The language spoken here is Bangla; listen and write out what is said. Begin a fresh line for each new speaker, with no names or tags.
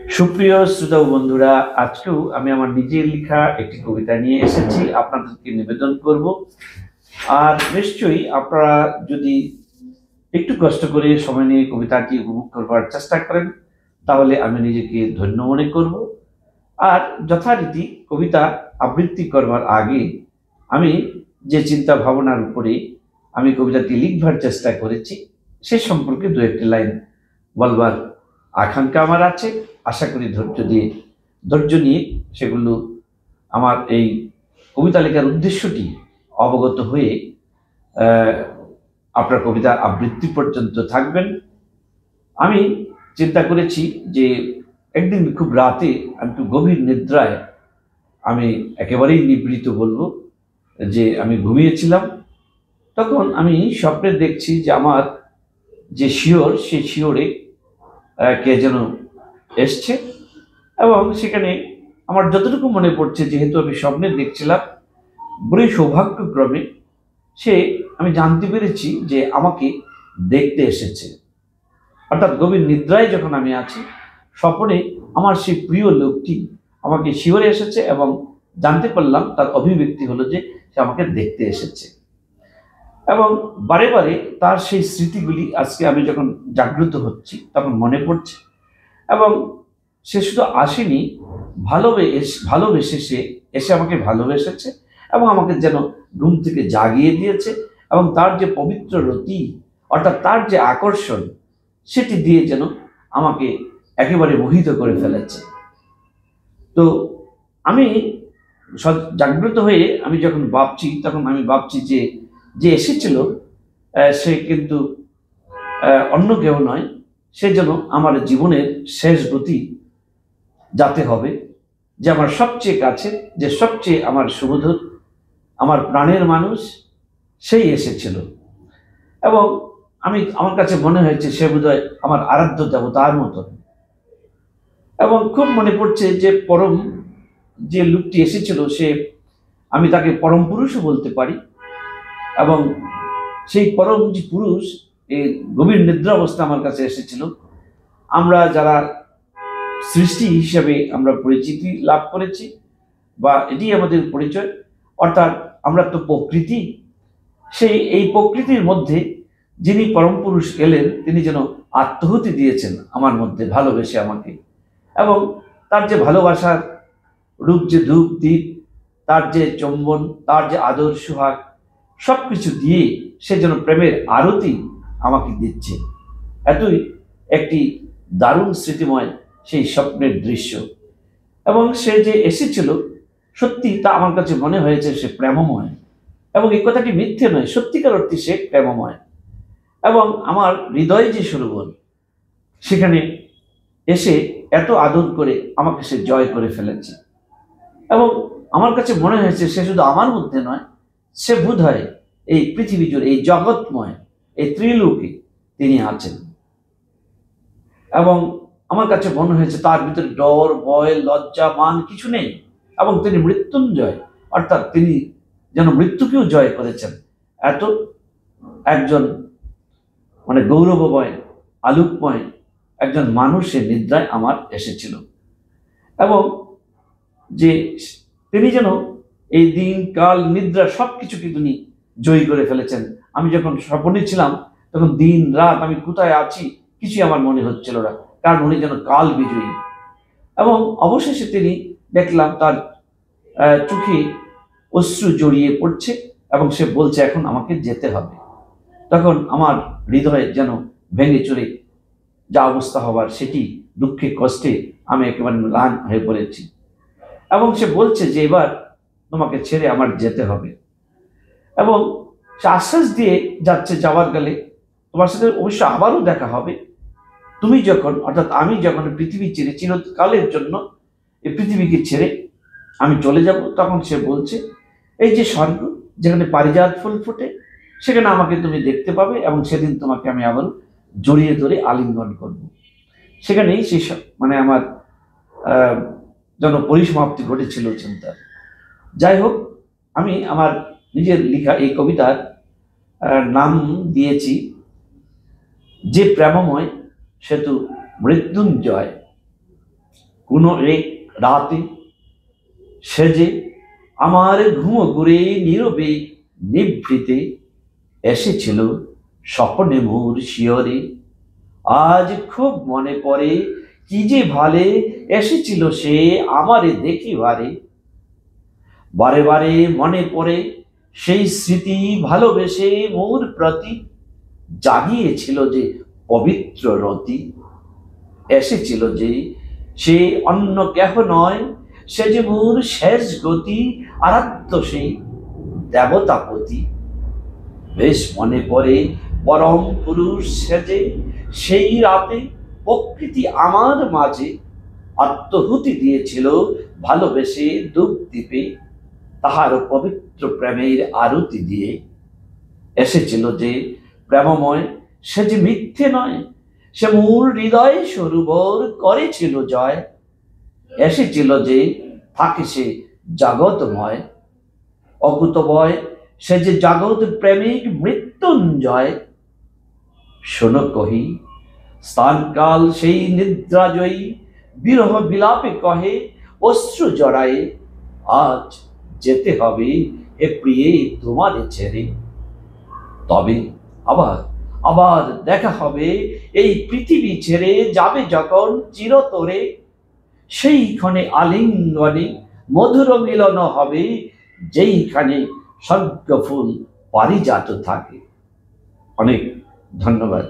সুপ্রিয় শ্রোতা ও বন্ধুরা, আজকেও আমি আমার নিজের লেখা একটি কবিতা নিয়ে এসেছি, আপনাদেরকে নিবেদন করব। আর নিশ্চয়ই আপনারা যদি একটু কষ্ট করে সময় নিয়ে কবিতাটি উপভোগ করবার চেষ্টা করেন, তাহলে আমি নিজেকে ধন্য মনে করব। আর যথারীতি কবিতা আবৃত্তি করবার আগে আমি যে চিন্তা ভাবনার উপরে আমি কবিতাটি লিখবার চেষ্টা করেছি, সে সম্পর্কে দু একটি লাইন বলবার আকাঙ্ক্ষা আমার আছে। আশা করি ধৈর্য নিয়ে সেগুলো আমার এই কবিতা লেখার উদ্দেশ্যটি অবগত হয়ে আপনার কবিতা আবৃত্তি পর্যন্ত থাকবেন। আমি চিন্তা করেছি যে একদিন খুব রাতে আমি খুব গভীর নিদ্রায়, আমি একেবারেই নিবৃত বলবো যে আমি ঘুমিয়েছিলাম। তখন আমি স্বপ্নে দেখছি যে আমার যে শিওর, সেই শিওরে কে যেন এসছে, এবং সেখানে আমার যতটুকু মনে পড়ছে, যেহেতু আমি স্বপ্নে দেখছিলাম, বড়ই সৌভাগ্যক্রমে আমি জানতে পেরেছি যে আমাকে দেখতে এসেছে। অর্থাৎ গভীর নিদ্রায় যখন আমি আছি, স্বপ্নে আমার সেই প্রিয় লোকটি আমাকে শিওরে এসেছে, এবং জানতে পারলাম তার অভিব্যক্তি হলো যে সে আমাকে দেখতে এসেছে। এবং বারে বারে তার সেই স্মৃতিগুলি আজকে আমি যখন জাগ্রত হচ্ছি তখন মনে পড়ছে। এবং সে শুধু আসেনি, ভালোবেসে সে এসে আমাকে ভালোবেসেছে, এবং আমাকে যেন ঘুম থেকে জাগিয়ে দিয়েছে, এবং তার যে পবিত্র রতি, অর্থাৎ তার যে আকর্ষণ, সেটি দিয়ে যেন আমাকে একেবারে মোহিত করে ফেলেছে। তো আমি জাগ্রত হয়ে আমি যখন ভাবছি, তখন আমি ভাবছি যে যে এসেছিল সে কিন্তু অন্য কেউ নয়, সে যেন আমার জীবনের শেষ গতি যাতে হবে, যে আমার সবচেয়ে কাছে, যে সবচেয়ে আমার সুমধুর, আমার প্রাণের মানুষ, সেই এসেছিল। এবং আমার কাছে মনে হয়েছে সে বোধহয় আমার আরাধ্য দেবতার মতন। এবং খুব মনে পড়ছে যে পরম যে লোকটি এসেছিল, আমি তাকে পরম পুরুষও বলতে পারি। এবং সেই পরম যে পুরুষ এই গভীর নিদ্রা অবস্থা আমার কাছে এসেছিল। আমরা যারা সৃষ্টি হিসাবে আমরা পরিচিতি লাভ করেছি, বা এটি আমাদের পরিচয়, অর্থাৎ আমরা তো প্রকৃতি। এই প্রকৃতির মধ্যে যিনি পরম পুরুষ এলেন, তিনি যেন আত্মহুতি দিয়েছেন আমার মধ্যে, ভালোবেসে আমাকে। এবং তার যে ভালোবাসার রূপ, যে ধূপ দ্বীপ, তার যে চুম্বন, তার যে আদর সুহাগ, সবকিছু দিয়ে সে যেন প্রেমের আরতি আমাকে দিচ্ছে। এতই একটি দারুণ স্মৃতিময় সেই স্বপ্নের দৃশ্য। এবং সে যে এসেছিল, সত্যি তা আমার কাছে মনে হয়েছে সে প্রেমময়। এবং এই কথাটি মিথ্যে নয়, সত্যিকার অর্থে সে প্রেমময়। এবং আমার হৃদয়ে যে সরোবর, সেখানে এসে এত আদর করে আমাকে সে জয় করে ফেলেছে। এবং আমার কাছে মনে হয়েছে সে শুধু আমার মধ্যে নয়, সে বোধ হয় এই পৃথিবী জুড়ে, এই জগৎময়, এই ত্রিলোকে তিনি আছেন। এবং আমার কাছে মনে হয়েছে তার ভিতরে ডর, ভয়, লজ্জা, মান কিছু নেই। এবং তিনি মৃত্যুঞ্জয়, অর্থাৎ তিনি যেন মৃত্যুকেও জয় করেছেন। এত একজন গৌরবময়, আলোকময় একজন মানুষের নিদ্রায় আমার এসেছিল। এবং যে তিনি যেন এই দিন, কাল, নিদ্রা সবকিছুকে তিনি জয়ী করে ফেলেছেন। আমি যখন স্বপ্নে ছিলাম, তখন দিন রাত আমি কোথায় আছি কিছুই আমার মনে হচ্ছিল না, কারণ উনি যেন কাল বিজয়ী। এবং অবশেষে তিনি দেখলাম তার চোখে অশ্রু জড়িয়ে পড়ছে, এবং সে বলছে এখন আমাকে যেতে হবে। তখন আমার হৃদয়ে যেন ভেঙে চলে যা অবস্থা হবার, সেটি দুঃখে কষ্টে আমি একেবারে ম্লান হয়ে পড়েছি। এবং সে বলছে যে এবার তোমাকে ছেড়ে আমার যেতে হবে। এবং সে আশ্বাস দিয়ে যাচ্ছে, যাওয়ার গেলে তোমার সাথে অবশ্য আবারও দেখা হবে। তুমি যখন, অর্থাৎ আমি যখন পৃথিবী ছেড়ে চিরকালের জন্য এই পৃথিবীকে ছেড়ে আমি চলে যাব, তখন সে বলছে এই যে স্বর্গ, যেখানে পারিজাত ফুল ফোটে, সেখানে আমাকে তুমি দেখতে পাবে, এবং সেদিন তোমাকে আমি আবার জড়িয়ে ধরে আলিঙ্গন করব। সেখানেই সেই আমার যেন পরিসমাপ্তি ঘটেছিল চিন্তার। যাই হোক, আমি আমার নিজের লেখা এই কবিতার নাম দিয়েছি যে প্রেমময় সেতু মৃত্যুঞ্জয়। কোনো এক রাতে সেজে আমার ঘুমোঘুরে নীরবে নিভৃতে এসেছিল স্বপ্নে মোর শিয়রে। আজ খুব মনে পড়ে কি যে ভালে এসেছিল সে আমারে দেখিবারে। বারে বারে মনে পড়ে সেই স্মৃতি ভালোবেসে মোর প্রতি জাগিয়েছিল যে পবিত্র রতি। এসেছিল যে সে অন্য কেহ নয়, সে যে মোর শেষ গতি, আরাধ্য সেই দেবতাপতি। বেশ মনে পড়ে পরম পুরুষ সেজে সেই রাতে প্রকৃতি আমার মাঝে আত্মহুতি দিয়েছিল ভালোবেসে দুঃখ দ্বীপে, তাহার পবিত্র প্রেমের আরতি দিয়ে। এসেছিল যে প্রেমময়, সে যে মিথ্যে নয়, সে মূল হৃদয় সরোবর করেছিল জয়। এসেছিল যে থাকে সে জগৎময়, অকুতভয়, সে যে জগৎ প্রেমিক মৃত্যুঞ্জয়। শোনো কহি স্থানকাল সেই নিদ্রাজয়ী, বিরহ বিলাপে কহে অশ্রু জড়ায়ে, আজ যেতে হবে এ প্রিয়ে তোমারে ছেড়ে। তবে আবার আবার দেখা হবে এই পৃথিবী ছেড়ে যাবে যখন চিরতরে, সেইখানে আলিঙ্গনে মধুর মিলন হবে, যেইখানে স্বর্গ ফুল পারিজাত থাকে। অনেক ধন্যবাদ।